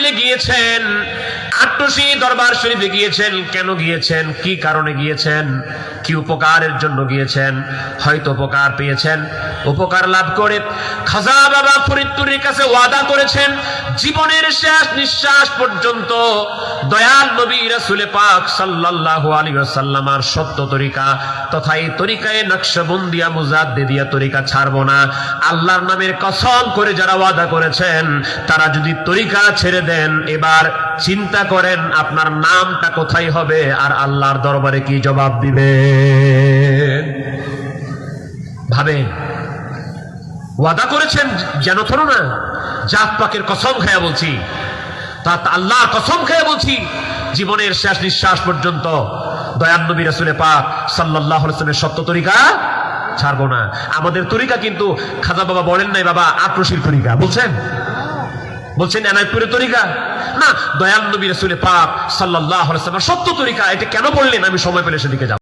মঞ্জিলে গিয়েছেন, আট্টসি দরবার শরীফে গিয়েছেন। কেন গিয়েছেন, কি কারণে গিয়েছেন, কি উপকারের জন্য গিয়েছেন? হয়তো উপকার পেয়েছেন। উপকার লাভ করে খাজা বাবা ফরিদপুরের কাছে ওয়াদা করেছেন জীবনের শেষ নিঃশ্বাস পর্যন্ত দয়াল নবী রাসূল পাক সাল্লাল্লাহু আলাইহি ওয়াসাল্লাম আর সত্য তরিকা তথা এই তরিকায় নকশবন্দিয়া মুজাদ্দিদিয়া তরিকা ছাড়বো না। আল্লাহর নামের কসম করে যারা ওয়াদা করেছেন তারা যদি তরিকা ছেড়ে দেন, এবার চিন্তা করেন আপনার নামটা কোথায় হবে আর আল্লাহর দরবারে কি জবাব দিবেন। ভাবেন, ওয়াদা করেছেন যেন ধরো না, জাত পাকের কসম খায়া বলছি, তা আল্লাহর কসম খায়া বলছি জীবনের শেষ নিঃশ্বাস পর্যন্ত দয়াল নবী রাসূল পাক সাল্লাল্লাহু আলাইহি ওয়াসাল্লামের সত্য তরিকা ছাড়বো না। আমাদের তরিকা কিন্তু খাজা বাবা বলেন নাই বাবা আট্রসির তরিকা, বলছেন এনায়তপুরের তরিকা না, দয়াল নবী রাসূল পাক সাল্লাল্লাহু আলাইহি ওয়াসাল্লামের সত্য তরিকা। এটা কেন বললেন আমি সময় পেলে সেদিকে যাব।